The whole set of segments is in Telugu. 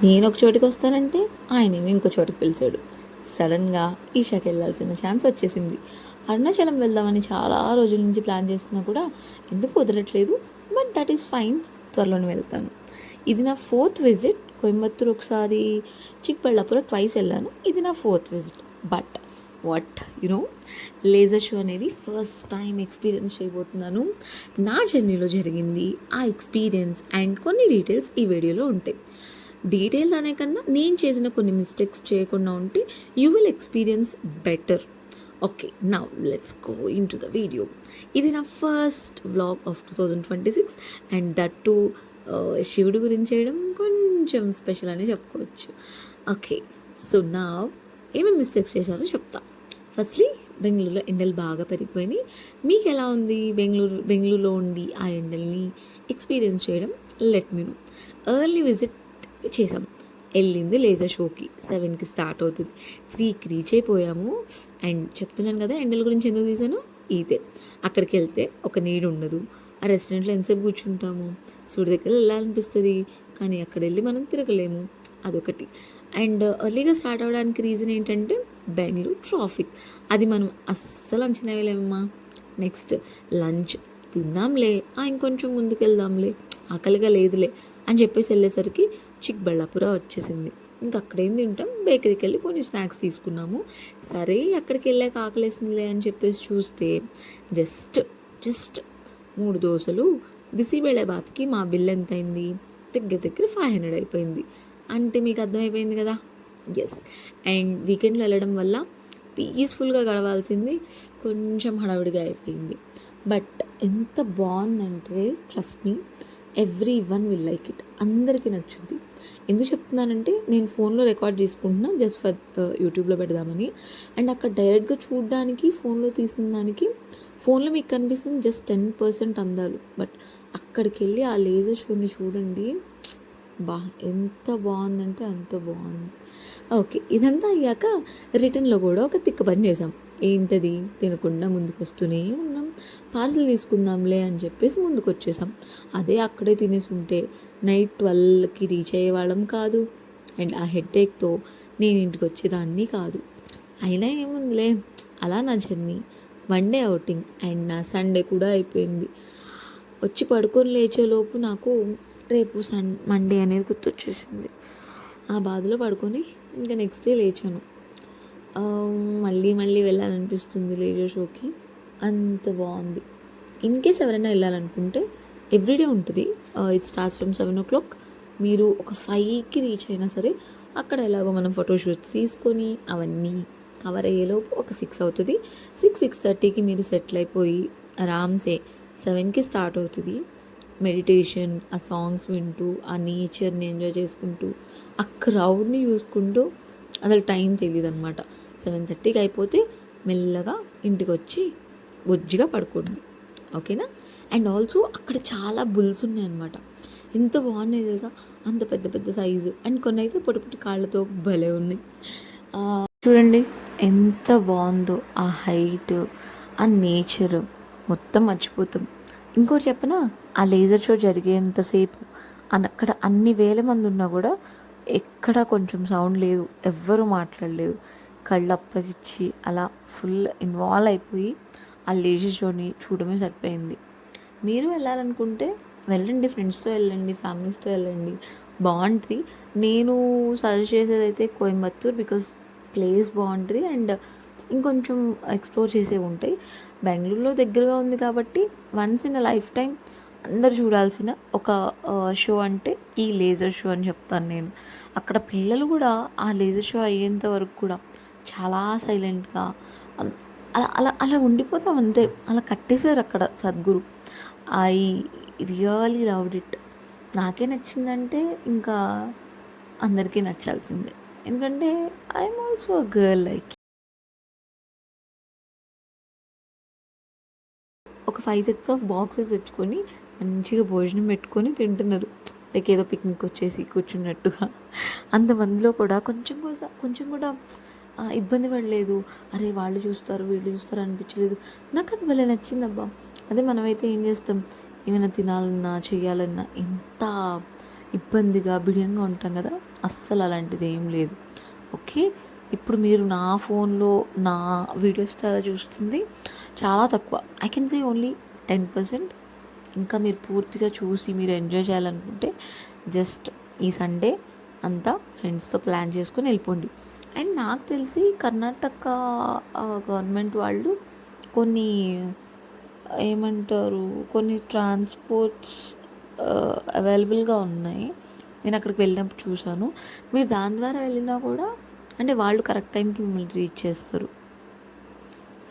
నేను ఒక చోటికి వస్తానంటే ఆయనేమో ఇంకో చోటికి పిలిచాడు. సడన్గా ఈషాకి వెళ్ళాల్సిన ఛాన్స్ వచ్చేసింది. అరుణాచలం వెళ్దామని చాలా రోజుల నుంచి ప్లాన్ చేస్తున్నా కూడా ఎందుకు కుదరట్లేదు. బట్ దట్ ఈస్ ఫైన్, త్వరలోనే వెళ్తాను. ఇది నా 4th విజిట్. కోయంబత్తూర్ ఒకసారి, చిక్బళ్ళాపుర ట్వైస్ వెళ్ళాను. ఇది నా 4th visit. But what you know, laser show అనేది ఫస్ట్ టైం ఎక్స్పీరియన్స్ చేయబోతున్నాను. నా జర్నీలో జరిగింది ఆ ఎక్స్పీరియన్స్ అండ్ కొన్ని డీటెయిల్స్ ఈ వీడియోలో ఉంటాయి. డీటెయిల్స్ అనే కన్నా నేను చేసిన కొన్ని మిస్టేక్స్ చేయకుండా ఉంటే you will experience better. Okay, now let's go in to the video. ఇది నా first vlog of 2026 and that to శివుడు గురించి చేయడం కొంచెం స్పెషల్ అని చెప్పుకోవచ్చు. ఓకే, సో నా ఏమేమి మిస్టేక్స్ చేశానో చెప్తా. ఫస్ట్లీ, బెంగళూరులో ఎండలు బాగా పెరిగిపోయినాయి. మీకు ఎలా ఉంది బెంగళూరులో ఉండి ఆ ఎండల్ని ఎక్స్పీరియన్స్ చేయడం? Let me know. Early visit చేసాం. వెళ్ళింది లేజర్ షోకి 7కి స్టార్ట్ అవుతుంది. 3కి రీచ్ అయిపోయాము. అండ్ చెప్తున్నాను కదా ఎండల గురించి ఎందుకు తీసాను, ఇదే. అక్కడికి వెళ్తే ఒక నీడు ఉండదు. ఆ రెస్టారెంట్లో ఎంతసేపు కూర్చుంటాము, సూడి దగ్గర వెళ్ళాలనిపిస్తుంది, కానీ అక్కడ వెళ్ళి మనం తిరగలేము, అదొకటి. అండ్ ఎర్లీగా స్టార్ట్ అవ్వడానికి రీజన్ ఏంటంటే బెంగళూరు ట్రాఫిక్. అది మనం అస్సలు అంచనా వేయలేమమ్మా. నెక్స్ట్ లంచ్ తిందాంలే, ఇంకొంచెం ముందుకు వెళ్దాంలే, ఆకలిగా లేదులే అని చెప్పేసి వెళ్ళేసరికి చిక్బళ్ళాపుర వచ్చేసింది. ఇంకా అక్కడేం తింటాం, బేకరీకి వెళ్ళి కొన్ని స్నాక్స్ తీసుకున్నాము. సరే అక్కడికి వెళ్ళాక ఆకలేసిందిలే అని చెప్పేసి చూస్తే జస్ట్ 3 దోశలు బిసిబేళబాత్కి మా బిల్ ఎంత అయింది? దగ్గర 500 అయిపోయింది. అంటే మీకు అర్థమైపోయింది కదా. ఎస్. అండ్ వీకెండ్లో వెళ్ళడం వల్ల పీస్ఫుల్గా గడవాల్సింది కొంచెం హడావిడిగా అయిపోయింది. బట్ ఎంత బాగుందంటే trust me, every one will like it. అందరికీ నచ్చుద్ది. ఎందుకు చెప్తున్నానంటే నేను ఫోన్లో రికార్డ్ చేసుకుంటున్నా జస్ట్ ఫర్ యూట్యూబ్లో పెడదామని. అండ్ అక్కడ డైరెక్ట్గా చూడడానికి, ఫోన్లో తీసిన దానికి, ఫోన్లో మీకు కనిపిస్తుంది జస్ట్ 10% అందాలు. బట్ అక్కడికి వెళ్ళి ఆ లేజర్ షోని చూడండి, ఎంత బాగుందంటే అంత బాగుంది. ఓకే, ఇదంతా అయ్యాక రిటర్న్లో కూడా ఒక తిక్క పని చేసాం. ఏంటది? తినకుండా ముందుకు వస్తూనే ఉన్నాం. పార్సల్ తీసుకుందాంలే అని చెప్పేసి ముందుకు వచ్చేసాం. అదే అక్కడే తినేసి ఉంటే నైట్ 12కి రీచ్ అయ్యేవాళ్ళం కాదు. అండ్ ఆ హెడేక్తో నేను ఇంటికి వచ్చేదాన్ని కాదు. అయినా ఏముందిలే, అలా నా జర్నీ. 1 డే అవుటింగ్ అండ్ నా సండే కూడా అయిపోయింది. వచ్చి పడుకొని లేచేలోపు నాకు రేపు మండే అనేది గుర్తొచ్చేసింది. ఆ బాధలో పడుకొని ఇంకా నెక్స్ట్ డే లేచాను. మళ్ళీ వెళ్ళాలనిపిస్తుంది లేజర్ షోకి, అంత బాగుంది. ఇన్ కేస్ ఎవరైనా వెళ్ళాలనుకుంటే ఎవ్రీడే ఉంటుంది. It starts from 7 o'clock. మీరు ఒక 5కి రీచ్ అయినా సరే అక్కడ ఎలాగో మనం ఫోటోషూట్స్ తీసుకొని అవన్నీ కవర్ అయ్యేలోపు ఒక 6 అవుతుంది. 6:30కి మీరు సెటిల్ అయిపోయి ఆరామ్సే 7కి స్టార్ట్ అవుతుంది. మెడిటేషన్, ఆ సాంగ్స్ వింటూ, ఆ నేచర్ని ఎంజాయ్ చేసుకుంటూ, ఆ క్రౌడ్ని చూసుకుంటూ అసలు టైం తెలియదు అనమాట. 7:30కి అయిపోతే మెల్లగా ఇంటికి వచ్చి బొజ్జిగా పడుకోండి, ఓకేనా. అండ్ ఆల్సో అక్కడ చాలా బుల్స్ ఉన్నాయన్నమాట. ఎంత బాగున్నాయి తెలుసా, అంత పెద్ద పెద్ద సైజు. అండ్ కొన్ని అయితే పొట్టి కాళ్ళతో భలే ఉన్నాయి. చూడండి ఎంత బాగుందో ఆ హైట్, ఆ నేచర్ మొత్తం మర్చిపోతాం. ఇంకోటి చెప్పనా, ఆ లేజర్ షో జరిగేంతసేపు అక్కడ అన్ని వేల మంది ఉన్నా కూడా ఎక్కడ కొంచెం సౌండ్ లేదు, ఎవ్వరూ మాట్లాడలేదు. కళ్ళు అప్పగిచ్చి అలా ఫుల్ ఇన్వాల్వ్ అయిపోయి ఆ లేజర్ షోని చూడమే సరిపోయింది. మీరు వెళ్ళాలనుకుంటే వెళ్ళండి, ఫ్రెండ్స్తో వెళ్ళండి, ఫ్యామిలీస్తో వెళ్ళండి, బాగుంటుంది. నేను సజెస్ట్ చేసేది అయితే కోయంబత్తూర్, బికాస్ ప్లేస్ బాగుంటుంది అండ్ ఇంకొంచెం ఎక్స్ప్లోర్ చేసేవి ఉంటాయి. బెంగళూరులో దగ్గరగా ఉంది కాబట్టి once in a life time అందరు చూడాల్సిన ఒక షో అంటే ఈ లేజర్ షో అని చెప్తాను నేను. అక్కడ పిల్లలు కూడా ఆ లేజర్ షో అయ్యేంత వరకు కూడా చాలా సైలెంట్గా అలా అలా అలా ఉండిపోతాం అంతే. అలా కట్టేశారు అక్కడ Sadhguru. I really loved it. నాకే నచ్చిందంటే ఇంకా అందరికీ నచ్చాల్సిందే, ఎందుకంటే I'm also a girl. Like ఒక 5 sets ఆఫ్ బాక్సెస్ తెచ్చుకొని మంచిగా భోజనం పెట్టుకొని తింటున్నారు, లైక్ ఏదో పిక్నిక్ వచ్చేసి కూర్చున్నట్టుగా. అంతమందిలో కూడా కొంచెం కూడా ఇబ్బంది పడలేదు. అరే వాళ్ళు చూస్తారు వీళ్ళు చూస్తారు అనిపించలేదు. నాకు అది భలే నచ్చిందబ్బా. అదే మనమైతే ఏం చేస్తాం, ఏమైనా తినాలన్నా చేయాలన్నా ఎంత ఇబ్బందిగా బిడియంగా ఉంటాం కదా, అస్సలు అలాంటిది ఏం లేదు. ఓకే, ఇప్పుడు మీరు నా ఫోన్లో నా వీడియోస్ ద్వారా చూస్తుంది చాలా తక్కువ, ఐ కెన్ సే ఓన్లీ 10%. ఇంకా మీరు పూర్తిగా చూసి మీరు ఎంజాయ్ చేయాలనుకుంటే జస్ట్ ఈ సండే అంతా ఫ్రెండ్స్తో ప్లాన్ చేసుకొని వెళ్ళిపోండి. అండ్ నాకు తెలిసి కర్ణాటక గవర్నమెంట్ వాళ్ళు కొన్ని ఏమంటారు, కొన్ని ట్రాన్స్పోర్ట్స్ అవైలబుల్గా ఉన్నాయి. నేను అక్కడికి వెళ్ళినప్పుడు చూశాను. మీరు దాని ద్వారా వెళ్ళినా కూడా అంటే వాళ్ళు కరెక్ట్ టైంకి మిమ్మల్ని రీచ్ చేస్తారు.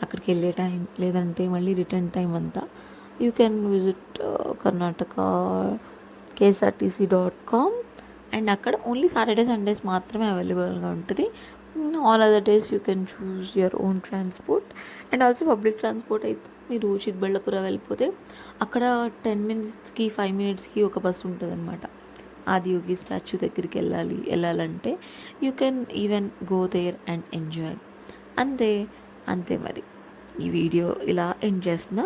అక్కడికి వెళ్ళే టైం లేదంటే మళ్ళీ రిటర్న్ టైం అంతా you can visit Karnataka KSRTC.com. And అక్కడ ఓన్లీ సాటర్డే సండేస్ మాత్రమే అవైలబుల్గా ఉంటుంది. All other days you can choose your own transport. And also public transport అయితే మీరు చిక్బళ్ళాపుర వెళ్ళిపోతే అక్కడ 10 minutesకి 5 minutesకి ఒక బస్సు ఉంటుంది అనమాట. ఆదియోగి స్టాచ్యూ దగ్గరికి వెళ్ళాలంటే you can even go there and enjoy. అంతే మరి ఈ వీడియో ఇలా ఎండ్ చేస్తున్నా.